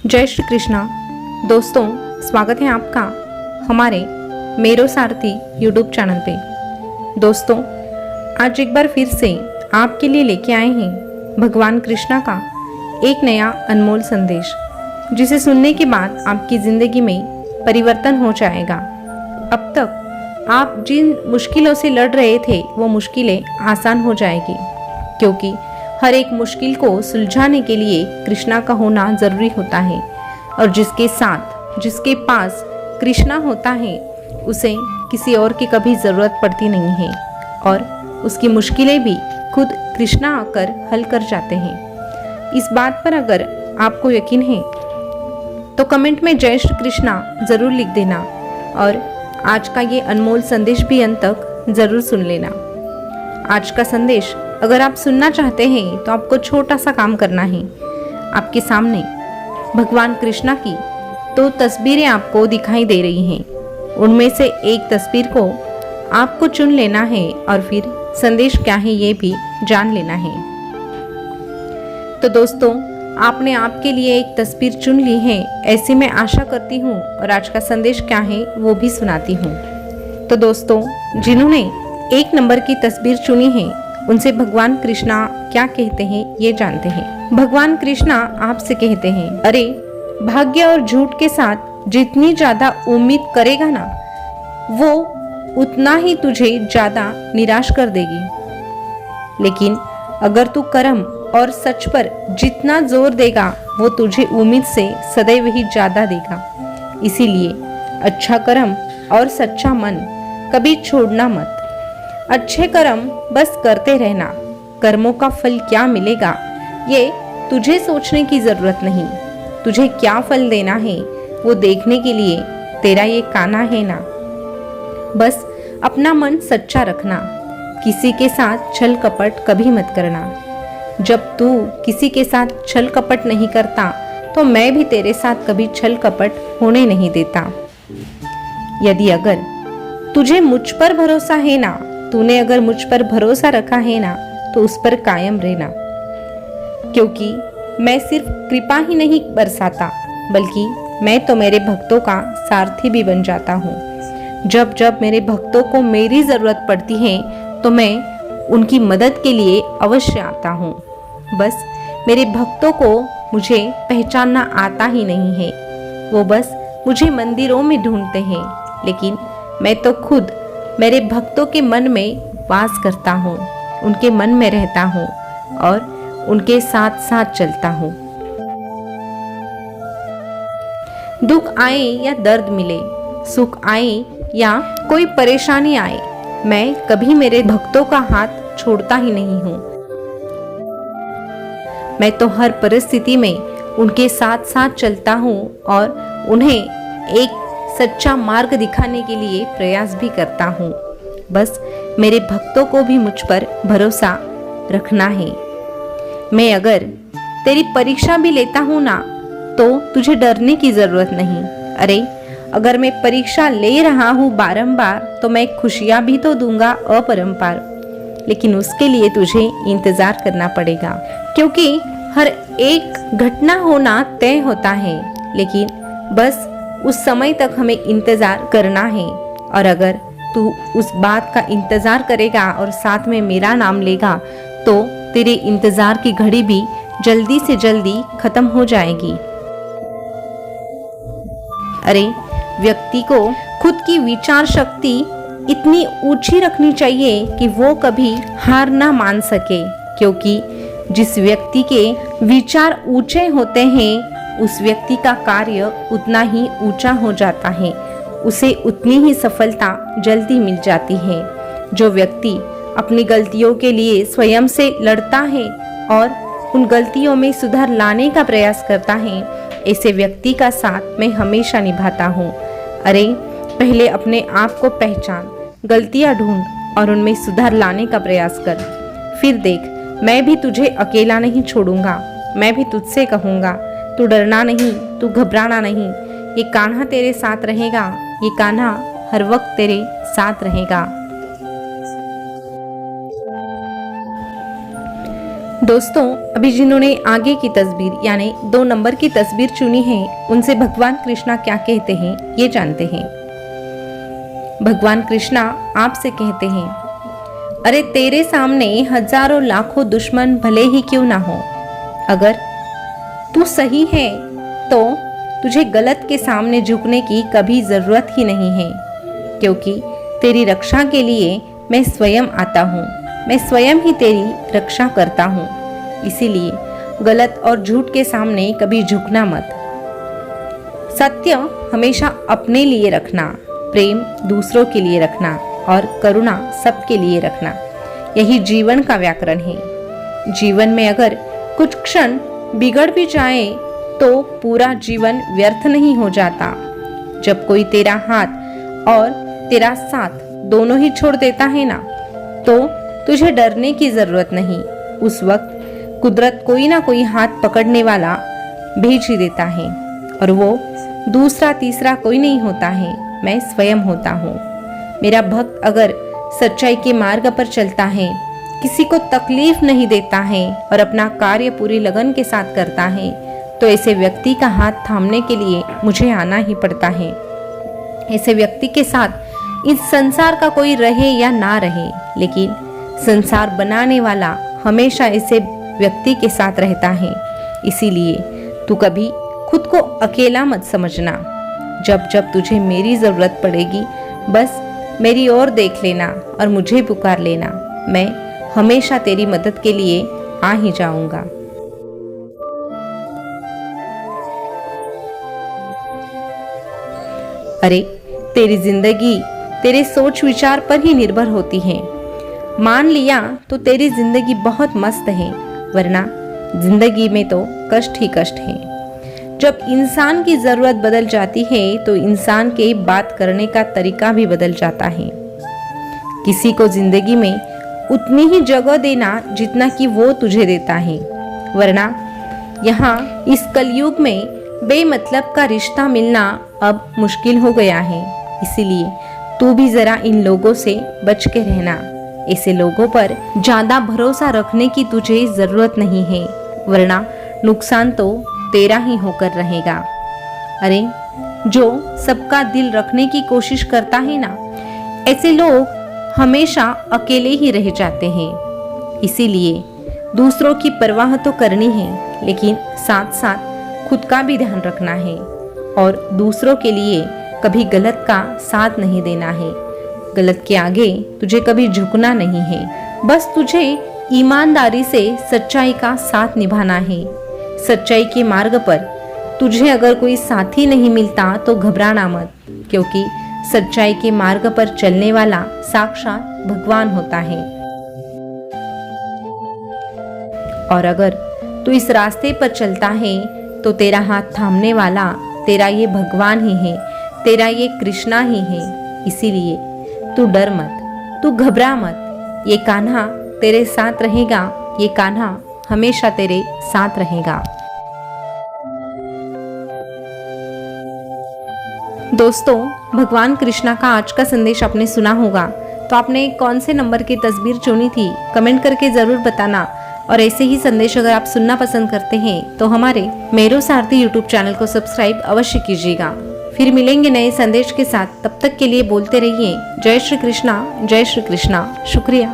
जय श्री कृष्णा। दोस्तों, स्वागत है आपका हमारे मेरो सारथी यूट्यूब चैनल पे। दोस्तों, आज एक बार फिर से आपके लिए लेके आए हैं भगवान कृष्णा का एक नया अनमोल संदेश, जिसे सुनने के बाद आपकी ज़िंदगी में परिवर्तन हो जाएगा। अब तक आप जिन मुश्किलों से लड़ रहे थे वो मुश्किलें आसान हो जाएगी, क्योंकि हर एक मुश्किल को सुलझाने के लिए कृष्णा का होना ज़रूरी होता है। और जिसके पास कृष्णा होता है उसे किसी और की कभी ज़रूरत पड़ती नहीं है, और उसकी मुश्किलें भी खुद कृष्णा आकर हल कर जाते हैं। इस बात पर अगर आपको यकीन है तो कमेंट में जय श्री कृष्णा ज़रूर लिख देना, और आज का ये अनमोल संदेश भी अंत तक ज़रूर सुन लेना। आज का संदेश अगर आप सुनना चाहते हैं तो आपको छोटा सा काम करना है। आपके सामने भगवान कृष्णा की 2 तस्वीरें आपको दिखाई दे रही हैं। उनमें से एक तस्वीर को आपको चुन लेना है और फिर संदेश क्या है ये भी जान लेना है। तो दोस्तों, आपने आपके लिए एक तस्वीर चुन ली है, ऐसी मैं आशा करती हूँ, और आज का संदेश क्या है वो भी सुनाती हूँ। तो दोस्तों, जिन्होंने 1 नंबर की तस्वीर चुनी है उनसे भगवान कृष्णा क्या कहते हैं ये जानते हैं। भगवान कृष्णा आपसे कहते हैं, अरे भाग्य और झूठ के साथ जितनी ज्यादा उम्मीद करेगा ना, वो उतना ही तुझे ज्यादा निराश कर देगी। लेकिन अगर तू कर्म और सच पर जितना जोर देगा वो तुझे उम्मीद से सदैव ही ज्यादा देगा। इसीलिए अच्छा कर्म और सच्चा मन कभी छोड़ना मत। अच्छे कर्म बस करते रहना। कर्मों का फल क्या मिलेगा ये तुझे सोचने की जरूरत नहीं। तुझे क्या फल देना है वो देखने के लिए तेरा ये काना है ना। बस अपना मन सच्चा रखना। किसी के साथ छल कपट कभी मत करना। जब तू किसी के साथ छल कपट नहीं करता तो मैं भी तेरे साथ कभी छल कपट होने नहीं देता। यदि अगर तुझे मुझ पर भरोसा है ना, तूने अगर मुझ पर भरोसा रखा है ना, तो उस पर कायम रहना, क्योंकि मैं सिर्फ कृपा ही नहीं बरसाता, बल्कि मैं तो मेरे भक्तों का सारथी भी बन जाता हूँ। जब जब मेरे भक्तों को मेरी ज़रूरत पड़ती है तो मैं उनकी मदद के लिए अवश्य आता हूँ। बस मेरे भक्तों को मुझे पहचानना आता ही नहीं है। वो बस मुझे मंदिरों में ढूंढते हैं, लेकिन मैं तो खुद मेरे भक्तों के मन में वास करता हूँ, उनके मन में रहता हूँ और उनके साथ साथ चलता हूँ। दुख आए या दर्द मिले, सुख आए या कोई परेशानी आए, मैं कभी मेरे भक्तों का हाथ छोड़ता ही नहीं हूँ। मैं तो हर परिस्थिति में उनके साथ साथ चलता हूँ और उन्हें एक सच्चा मार्ग दिखाने के लिए प्रयास भी करता हूँ। बस मेरे भक्तों को भी मुझ पर भरोसा रखना है। मैं अगर तेरी परीक्षा भी लेता हूँ ना, तो तुझे डरने की जरूरत नहीं। अरे अगर मैं परीक्षा ले रहा हूँ बारंबार तो मैं खुशियाँ भी तो दूंगा अपरंपार। लेकिन उसके लिए तुझे इंतजार करना पड़ेगा, क्योंकि हर एक घटना होना तय होता है, लेकिन बस उस समय तक हमें इंतज़ार करना है। और अगर तू उस बात का इंतज़ार करेगा और साथ में मेरा नाम लेगा तो तेरे इंतज़ार की घड़ी भी जल्दी से जल्दी खत्म हो जाएगी। अरे व्यक्ति को खुद की विचार शक्ति इतनी ऊंची रखनी चाहिए कि वो कभी हार ना मान सके, क्योंकि जिस व्यक्ति के विचार ऊंचे होते हैं उस व्यक्ति का कार्य उतना ही ऊंचा हो जाता है, उसे उतनी ही सफलता जल्दी मिल जाती है। जो व्यक्ति अपनी गलतियों के लिए स्वयं से लड़ता है और उन गलतियों में सुधार लाने का प्रयास करता है, ऐसे व्यक्ति का साथ मैं हमेशा निभाता हूँ। अरे पहले अपने आप को पहचान, गलतियाँ ढूंढ और उनमें सुधार लाने का प्रयास कर। फिर देख, मैं भी तुझे अकेला नहीं छोड़ूंगा। मैं भी तुझसे कहूँगा, तू डरना नहीं, तू घबराना नहीं। ये कान्हा तेरे साथ रहेगा, ये कान्हा हर वक्त तेरे साथ रहेगा। दोस्तों, अभी जिन्होंने आगे की तस्वीर यानी 2 नंबर की तस्वीर चुनी है, उनसे भगवान कृष्णा क्या कहते हैं ये जानते हैं। भगवान कृष्णा आपसे कहते हैं, अरे तेरे सामने हजारों लाखों दुश्मन भले ही क्यों ना हो, अगर तू सही है तो तुझे गलत के सामने झुकने की कभी जरूरत ही नहीं है, क्योंकि तेरी रक्षा के लिए मैं स्वयं आता हूँ, मैं स्वयं ही तेरी रक्षा करता हूँ। इसीलिए गलत और झूठ के सामने कभी झुकना मत। सत्य हमेशा अपने लिए रखना, प्रेम दूसरों के लिए रखना और करुणा सबके लिए रखना, यही जीवन का व्याकरण है। जीवन में अगर कुछ क्षण बिगड़ भी जाए तो पूरा जीवन व्यर्थ नहीं हो जाता। जब कोई तेरा हाथ और तेरा साथ दोनों ही छोड़ देता है ना, तो तुझे डरने की जरूरत नहीं। उस वक्त कुदरत कोई ना कोई हाथ पकड़ने वाला भेज ही देता है, और वो दूसरा तीसरा कोई नहीं होता है, मैं स्वयं होता हूँ। मेरा भक्त अगर सच्चाई के मार्ग पर चलता है, किसी को तकलीफ नहीं देता है और अपना कार्य पूरी लगन के साथ करता है, तो ऐसे व्यक्ति का हाथ थामने के लिए मुझे आना ही पड़ता है। ऐसे व्यक्ति के साथ इस संसार का कोई रहे या ना रहे, लेकिन संसार बनाने वाला हमेशा ऐसे व्यक्ति के साथ रहता है। इसीलिए तू कभी खुद को अकेला मत समझना। जब जब तुझे मेरी जरूरत पड़ेगी, बस मेरी ओर देख लेना और मुझे पुकार लेना, मैं हमेशा तेरी मदद के लिए आ ही जाऊंगा। अरे तेरी जिंदगी तेरे सोच विचार पर ही निर्भर होती है। मान लिया तो तेरी जिंदगी बहुत मस्त है, वरना जिंदगी में तो कष्ट ही कष्ट है। जब इंसान की जरूरत बदल जाती है तो इंसान के बात करने का तरीका भी बदल जाता है। किसी को जिंदगी में उतनी ही जगह देना जितना कि वो तुझे देता है, वरना यहाँ इस कलयुग में बेमतलब का रिश्ता मिलना अब मुश्किल हो गया है। इसीलिए तू भी जरा इन लोगों से बच के रहना। ऐसे लोगों पर ज्यादा भरोसा रखने की तुझे जरूरत नहीं है, वरना नुकसान तो तेरा ही होकर रहेगा। अरे जो सबका दिल रखने की कोशिश करता है ना, ऐसे लोग हमेशा अकेले ही रह जाते हैं। इसीलिए दूसरों की परवाह तो करनी है, लेकिन साथ साथ खुद का भी ध्यान रखना है और दूसरों के लिए कभी गलत का साथ नहीं देना है। गलत के आगे तुझे कभी झुकना नहीं है, बस तुझे ईमानदारी से सच्चाई का साथ निभाना है। सच्चाई के मार्ग पर तुझे अगर कोई साथी नहीं मिलता तो घबराना मत, क्योंकि सच्चाई के मार्ग पर चलने वाला साक्षात भगवान होता है। और अगर तू इस रास्ते पर चलता है तो तेरा हाथ थामने वाला तेरा ये भगवान ही है, तेरा ये कृष्णा ही है। इसीलिए तू डर मत, तू घबरा मत, ये कान्हा तेरे साथ रहेगा, ये कान्हा हमेशा तेरे साथ रहेगा। दोस्तों, भगवान कृष्णा का आज का संदेश आपने सुना होगा, तो आपने कौन से नंबर की तस्वीर चुनी थी कमेंट करके जरूर बताना। और ऐसे ही संदेश अगर आप सुनना पसंद करते हैं तो हमारे मेरो सारथी यूट्यूब चैनल को सब्सक्राइब अवश्य कीजिएगा। फिर मिलेंगे नए संदेश के साथ, तब तक के लिए बोलते रहिए जय श्री कृष्णा, जय श्री कृष्णा। शुक्रिया।